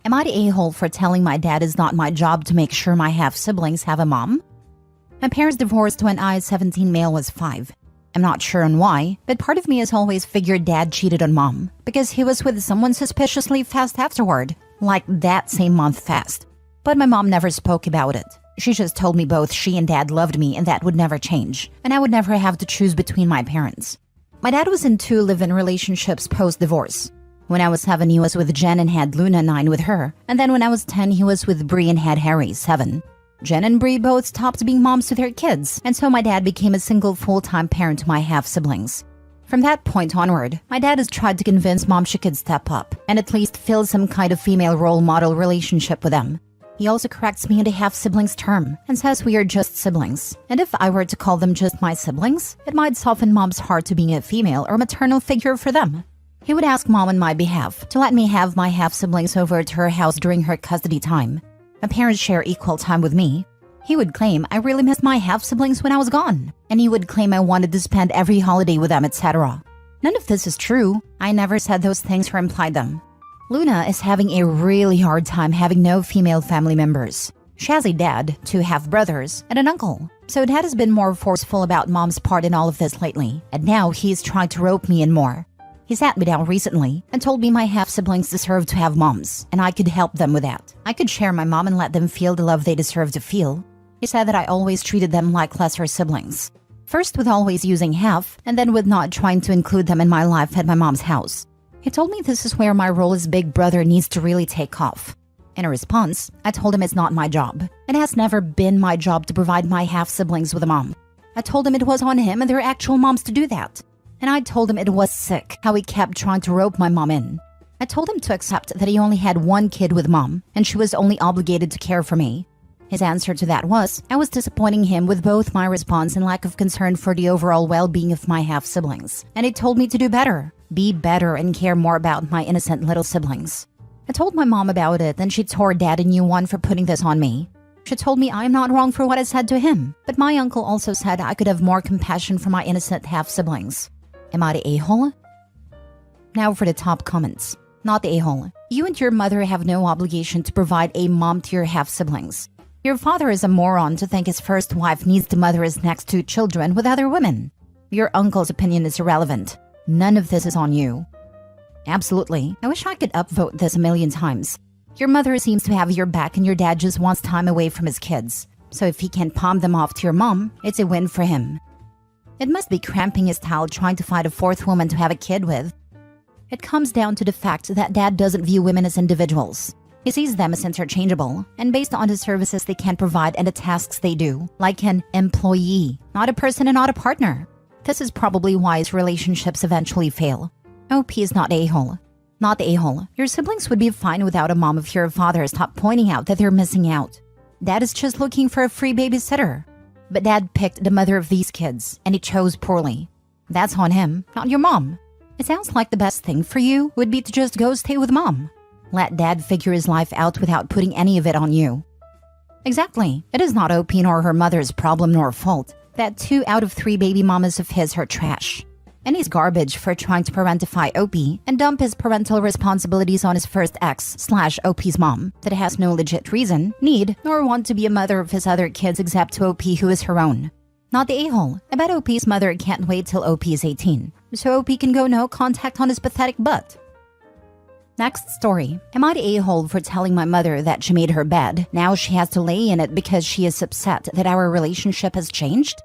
Am I the a-hole for telling my dad it's not my job to make sure my half-siblings have a mom? My parents divorced when I, 17 male, was 5. I'm not sure on why, but part of me has always figured dad cheated on mom because he was with someone suspiciously fast afterward, like that same month fast. But my mom never spoke about it. She just told me both she and dad loved me and that would never change, and I would never have to choose between my parents. My dad was in 2 live-in relationships post-divorce. When I was 7, he was with Jen and had Luna, 9, with her, and then when I was 10, he was with Bree and had Harry, 7. Jen and Bree both stopped being moms to their kids, and so my dad became a single full-time parent to my half-siblings. From that point onward, my dad has tried to convince mom she could step up and at least fill some kind of female role model relationship with them. He also corrects me in the half-siblings term and says we are just siblings. And if I were to call them just my siblings, it might soften mom's heart to being a female or maternal figure for them. He would ask mom on my behalf to let me have my half-siblings over to her house during her custody time. My parents share equal time with me. He would claim I really missed my half-siblings when I was gone, and he would claim I wanted to spend every holiday with them, etc. None of this is true. I never said those things or implied them. Luna is having a really hard time having no female family members. She has a dad, 2 half-brothers, and an uncle. So dad has been more forceful about mom's part in all of this lately, and now he's trying to rope me in more. He sat me down recently and told me my half-siblings deserve to have moms, and I could help them with that. I could share my mom and let them feel the love they deserve to feel. He said that I always treated them like lesser siblings. First with always using half, and then with not trying to include them in my life at my mom's house. He told me this is where my role as big brother needs to really take off. In a response, I told him it's not my job. It has never been my job to provide my half-siblings with a mom. I told him it was on him and their actual moms to do that. And I told him it was sick how he kept trying to rope my mom in. I told him to accept that he only had 1 kid with mom, and she was only obligated to care for me. His answer to that was, I was disappointing him with both my response and lack of concern for the overall well-being of my half-siblings. And he told me to do better. Be better and care more about my innocent little siblings. I told my mom about it, and she tore dad a new one for putting this on me. She told me I am not wrong for what I said to him, but my uncle also said I could have more compassion for my innocent half-siblings. Am I the a-hole? Now for the top comments. Not the a-hole. You and your mother have no obligation to provide a mom to your half-siblings. Your father is a moron to think his first wife needs to mother his next 2 children with other women. Your uncle's opinion is irrelevant. None of this is on you. Absolutely. I wish I could upvote this a million times. Your mother seems to have your back and your dad just wants time away from his kids. So if he can palm them off to your mom, it's a win for him. It must be cramping his style trying to find a 4th woman to have a kid with. It comes down to the fact that dad doesn't view women as individuals. He sees them as interchangeable, and based on the services they can provide and the tasks they do, like an employee, not a person and not a partner. This is probably why his relationships eventually fail. OP is not a-hole. Not the a-hole. Your siblings would be fine without a mom if your father stopped pointing out that they're missing out. Dad is just looking for a free babysitter. But dad picked the mother of these kids, and he chose poorly. That's on him, not your mom. It sounds like the best thing for you would be to just go stay with mom. Let dad figure his life out without putting any of it on you. Exactly. It is not OP nor her mother's problem nor fault that 2 out of 3 baby mamas of his are trash. And he's garbage for trying to parentify OP and dump his parental responsibilities on his first ex/OP's mom that has no legit reason, need, nor want to be a mother of his other kids except to OP who is her own. Not the a-hole. I bet OP's mother can't wait till OP is 18, so OP can go no contact on his pathetic butt. Next story. Am I the a-hole for telling my mother that she made her bed? Now she has to lay in it because she is upset that our relationship has changed?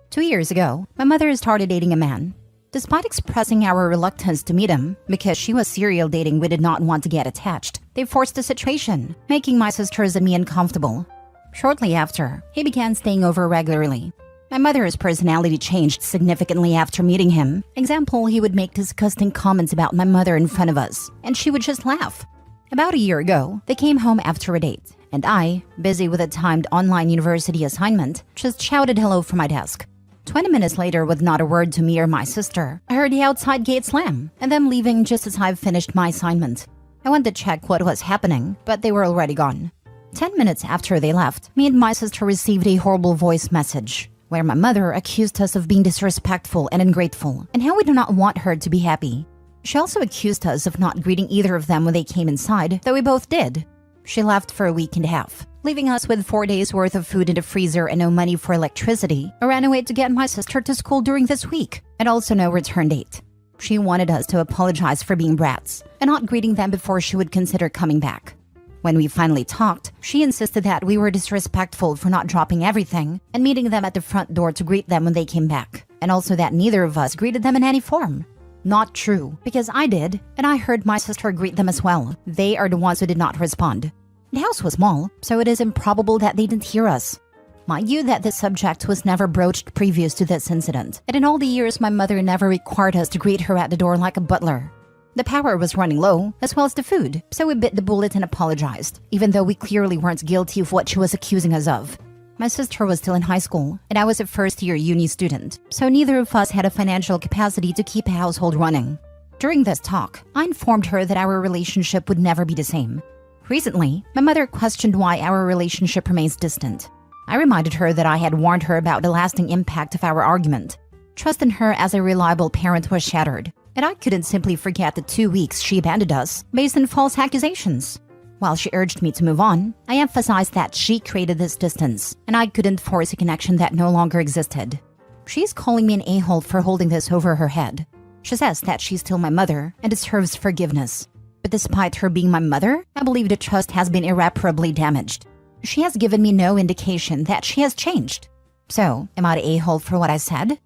2 years ago, my mother started dating a man. Despite expressing our reluctance to meet him, because she was serial dating we did not want to get attached, they forced the situation, making my sisters and me uncomfortable. Shortly after, he began staying over regularly. My mother's personality changed significantly after meeting him. Example, he would make disgusting comments about my mother in front of us, and she would just laugh. About a year ago, they came home after a date, and I, busy with a timed online university assignment, just shouted hello from my desk. 20 minutes later, with not a word to me or my sister, I heard the outside gate slam, and them leaving just as I finished my assignment. I went to check what was happening, but they were already gone. 10 minutes after they left, me and my sister received a horrible voice message, where my mother accused us of being disrespectful and ungrateful, and how we do not want her to be happy. She also accused us of not greeting either of them when they came inside, though we both did. She left for a week and a half, leaving us with 4 days worth of food in the freezer and no money for electricity. I ran away to get my sister to school during this week, and also no return date. She wanted us to apologize for being brats and not greeting them before she would consider coming back. When we finally talked, she insisted that we were disrespectful for not dropping everything and meeting them at the front door to greet them when they came back, and also that neither of us greeted them in any form. Not true, because I did, and I heard my sister greet them as well. They are the ones who did not respond. The house was small, so it is improbable that they didn't hear us. Mind you that this subject was never broached previous to this incident, and in all the years my mother never required us to greet her at the door like a butler. The power was running low, as well as the food, so we bit the bullet and apologized, even though we clearly weren't guilty of what she was accusing us of. My sister was still in high school, and I was a first-year uni student, so neither of us had a financial capacity to keep a household running. During this talk, I informed her that our relationship would never be the same. Recently, my mother questioned why our relationship remains distant. I reminded her that I had warned her about the lasting impact of our argument. Trust in her as a reliable parent was shattered, and I couldn't simply forget the 2 weeks she abandoned us based on false accusations. While she urged me to move on, I emphasized that she created this distance, and I couldn't force a connection that no longer existed. She's calling me an a-hole for holding this over her head. She says that she's still my mother and deserves forgiveness. But despite her being my mother, I believe the trust has been irreparably damaged. She has given me no indication that she has changed. So, am I the a-hole for what I said?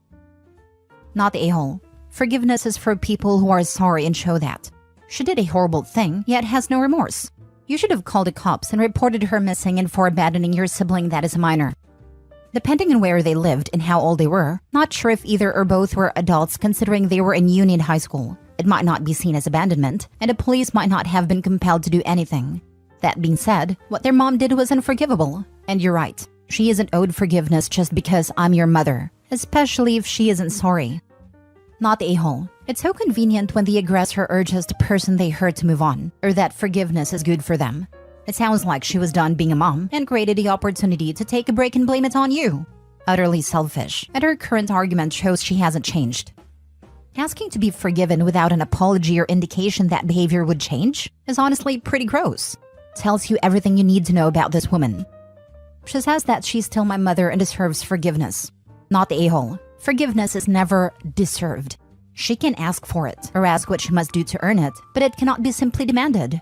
Not the a-hole. Forgiveness is for people who are sorry and show that. She did a horrible thing, yet has no remorse. You should have called the cops and reported her missing and for abandoning your sibling that is a minor. Depending on where they lived and how old they were, not sure if either or both were adults considering they were in Union High School. It might not be seen as abandonment, and the police might not have been compelled to do anything. That being said, what their mom did was unforgivable. And you're right, she isn't owed forgiveness just because I'm your mother, especially if she isn't sorry. Not the a-hole. It's so convenient when the aggressor urges the person they hurt to move on, or that forgiveness is good for them. It sounds like she was done being a mom and created the opportunity to take a break and blame it on you. Utterly selfish, and her current argument shows she hasn't changed. Asking to be forgiven without an apology or indication that behavior would change is honestly pretty gross. Tells you everything you need to know about this woman. She says that she's still my mother and deserves forgiveness. Not the a-hole. Forgiveness is never deserved. She can ask for it, or ask what she must do to earn it, but it cannot be simply demanded.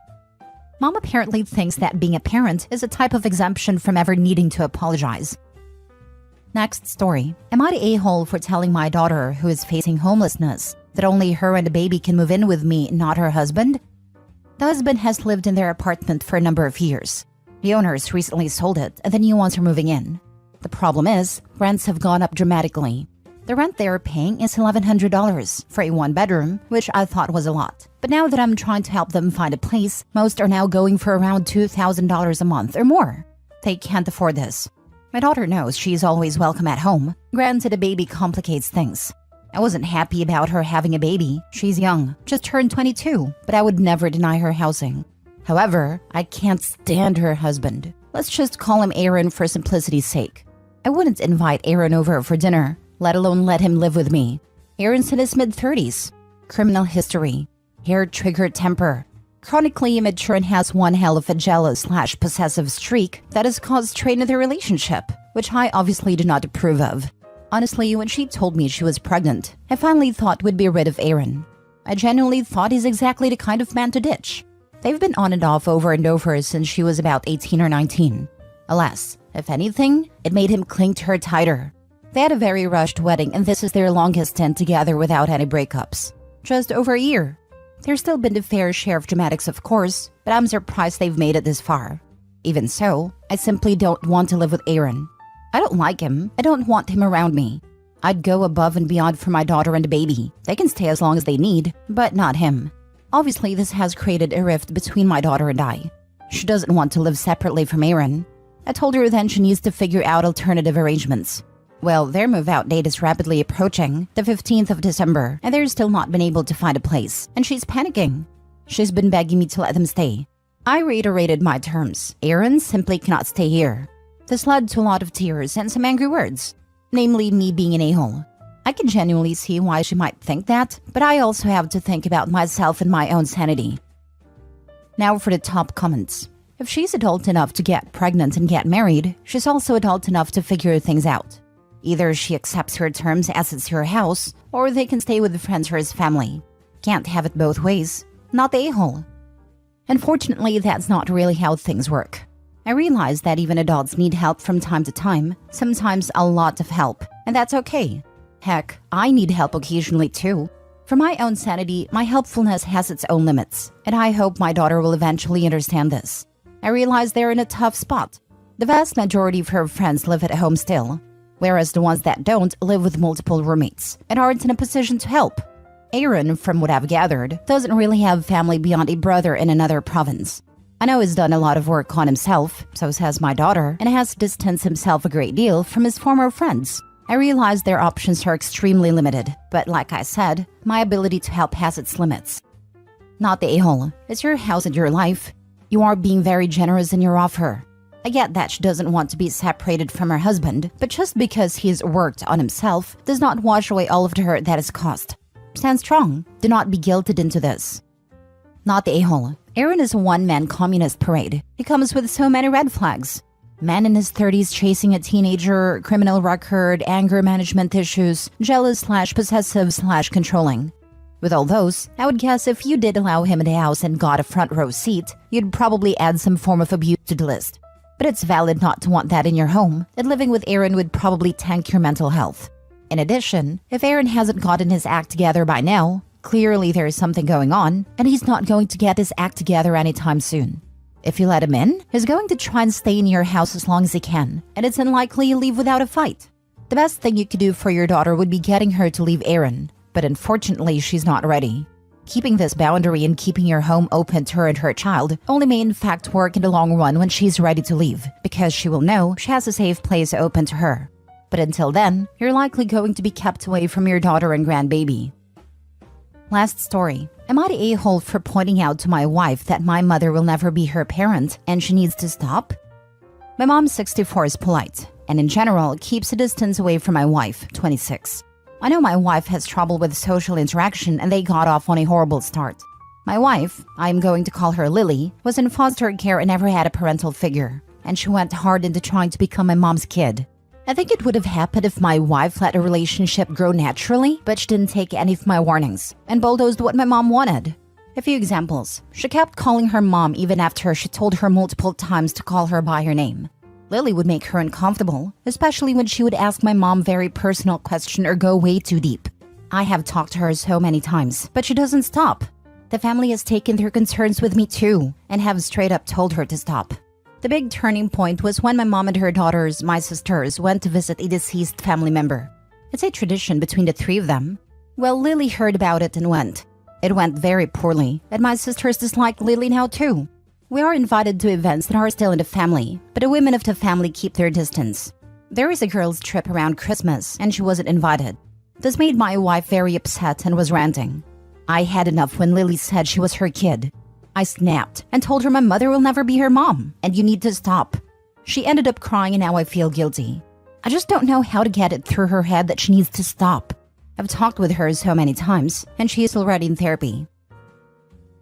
Mom apparently thinks that being a parent is a type of exemption from ever needing to apologize. Next story. Am I the a-hole for telling my daughter, who is facing homelessness, that only her and the baby can move in with me, not her husband? The husband has lived in their apartment for a number of years. The owners recently sold it, and the new ones are moving in. The problem is, rents have gone up dramatically. The rent they are paying is $1,100 for a one-bedroom, which I thought was a lot. But now that I'm trying to help them find a place, most are now going for around $2,000 a month or more. They can't afford this. My daughter knows she's always welcome at home. Granted, a baby complicates things. I wasn't happy about her having a baby. She's young, just turned 22, but I would never deny her housing. However, I can't stand her husband. Let's just call him Aaron for simplicity's sake. I wouldn't invite Aaron over for dinner, let alone let him live with me. Aaron's in his mid-30s. Criminal history. Hair-triggered temper. Chronically immature and has one hell of a jealous/possessive streak that has caused strain in their relationship, which I obviously do not approve of. Honestly, when she told me she was pregnant, I finally thought we'd be rid of Aaron. I genuinely thought he's exactly the kind of man to ditch. They've been on and off over and over since she was about 18 or 19. Alas, if anything, it made him cling to her tighter. They had a very rushed wedding, and this is their longest stint together without any breakups. Just over a year. There's still been the fair share of dramatics, of course, but I'm surprised they've made it this far. Even so, I simply don't want to live with Aaron. I don't like him. I don't want him around me. I'd go above and beyond for my daughter and the baby. They can stay as long as they need, but not him. Obviously, this has created a rift between my daughter and I. She doesn't want to live separately from Aaron. I told her then she needs to figure out alternative arrangements. Well, their move-out date is rapidly approaching, the 15th of December, and they're still not been able to find a place, and she's panicking. She's been begging me to let them stay. I reiterated my terms. Aaron simply cannot stay here. This led to a lot of tears and some angry words, namely me being an a-hole. I can genuinely see why she might think that, but I also have to think about myself and my own sanity. Now for the top comments. If she's adult enough to get pregnant and get married, she's also adult enough to figure things out. Either she accepts her terms as it's her house, or they can stay with friends or his family. Can't have it both ways. Not the a-hole. Unfortunately, that's not really how things work. I realize that even adults need help from time to time, sometimes a lot of help, and that's okay. Heck, I need help occasionally too. For my own sanity, my helpfulness has its own limits, and I hope my daughter will eventually understand this. I realize they're in a tough spot. The vast majority of her friends live at home still, whereas the ones that don't live with multiple roommates and aren't in a position to help. Aaron, from what I've gathered, doesn't really have family beyond a brother in another province. I know he's done a lot of work on himself, so says my daughter, and has distanced himself a great deal from his former friends. I realize their options are extremely limited, but like I said, my ability to help has its limits. Not the a-hole. It's your house and your life. You are being very generous in your offer. I get that she doesn't want to be separated from her husband, but just because he's worked on himself does not wash away all of the hurt that is caused. Stand strong. Do not be guilted into this. Not the a-hole. Aaron is a one-man communist parade. He comes with so many red flags. Man in his 30s chasing a teenager, criminal record, anger management issues, jealous/possessive/controlling. With all those, I would guess if you did allow him in the house and got a front row seat, you'd probably add some form of abuse to the list. But it's valid not to want that in your home, and living with Aaron would probably tank your mental health. In addition, if Aaron hasn't gotten his act together by now, clearly there is something going on, and he's not going to get his act together anytime soon. If you let him in, he's going to try and stay in your house as long as he can, and it's unlikely you'll leave without a fight. The best thing you could do for your daughter would be getting her to leave Aaron, but unfortunately she's not ready. Keeping this boundary and keeping your home open to her and her child only may in fact work in the long run when she's ready to leave, because she will know she has a safe place open to her. But until then, you're likely going to be kept away from your daughter and grandbaby. Last story. Am I the a-hole for pointing out to my wife that my mother will never be her parent and she needs to stop? My mom, 64, is polite, and in general keeps a distance away from my wife, 26. I know my wife has trouble with social interaction and they got off on a horrible start. My wife, I'm going to call her Lily, was in foster care and never had a parental figure, and she went hard into trying to become my mom's kid. I think it would have happened if my wife let a relationship grow naturally, but she didn't take any of my warnings and bulldozed what my mom wanted. A few examples. She kept calling her mom even after she told her multiple times to call her by her name. Lily would make her uncomfortable, especially when she would ask my mom very personal question or go way too deep. I have talked to her so many times, but she doesn't stop. The family has taken their concerns with me too, and have straight up told her to stop. The big turning point was when my mom and her daughters, my sisters, went to visit a deceased family member. It's a tradition between the three of them. Well, Lily heard about it and went. It went very poorly, and my sisters dislike Lily now too. We are invited to events that are still in the family, but the women of the family keep their distance. There is a girls' trip around Christmas, and she wasn't invited. This made my wife very upset and was ranting. I had enough when Lily said she was her kid. I snapped and told her my mother will never be her mom, and you need to stop. She ended up crying and now I feel guilty. I just don't know how to get it through her head that she needs to stop. I've talked with her so many times, and she is already in therapy.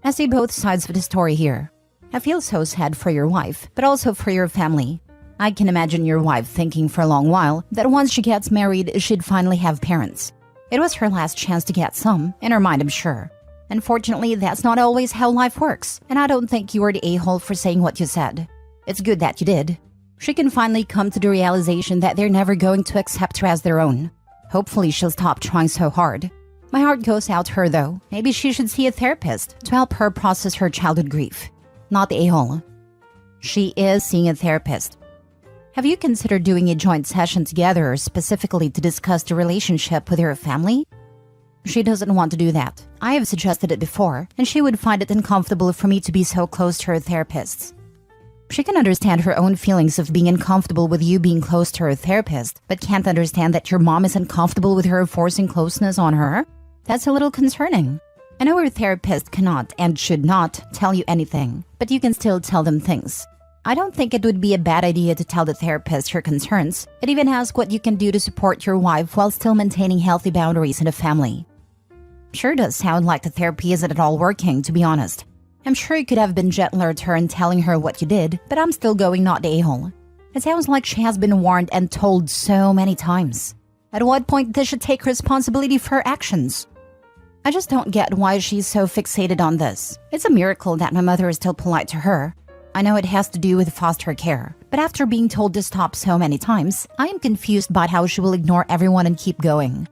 I see both sides of the story here. I feel so sad for your wife, but also for your family. I can imagine your wife thinking for a long while that once she gets married, she'd finally have parents. It was her last chance to get some, in her mind I'm sure. Unfortunately, that's not always how life works, and I don't think you were the a-hole for saying what you said. It's good that you did. She can finally come to the realization that they're never going to accept her as their own. Hopefully she'll stop trying so hard. My heart goes out to her though. Maybe she should see a therapist to help her process her childhood grief. Not the a-hole. She is seeing a therapist. Have you considered doing a joint session together specifically to discuss the relationship with your family? She doesn't want to do that. I have suggested it before, and she would find it uncomfortable for me to be so close to her therapists. She can understand her own feelings of being uncomfortable with you being close to her therapist, but can't understand that your mom is uncomfortable with her forcing closeness on her? That's a little concerning. I know her therapist cannot and should not tell you anything, but you can still tell them things. I don't think it would be a bad idea to tell the therapist your concerns and even ask what you can do to support your wife while still maintaining healthy boundaries in the family. Sure does sound like the therapy isn't at all working, to be honest. I'm sure you could have been gentler to her in telling her what you did, but I'm still going not the a-hole. It sounds like she has been warned and told so many times. At what point does she take responsibility for her actions? I just don't get why she's so fixated on this. It's a miracle that my mother is still polite to her. I know it has to do with foster care, but after being told to stop so many times, I am confused about how she will ignore everyone and keep going.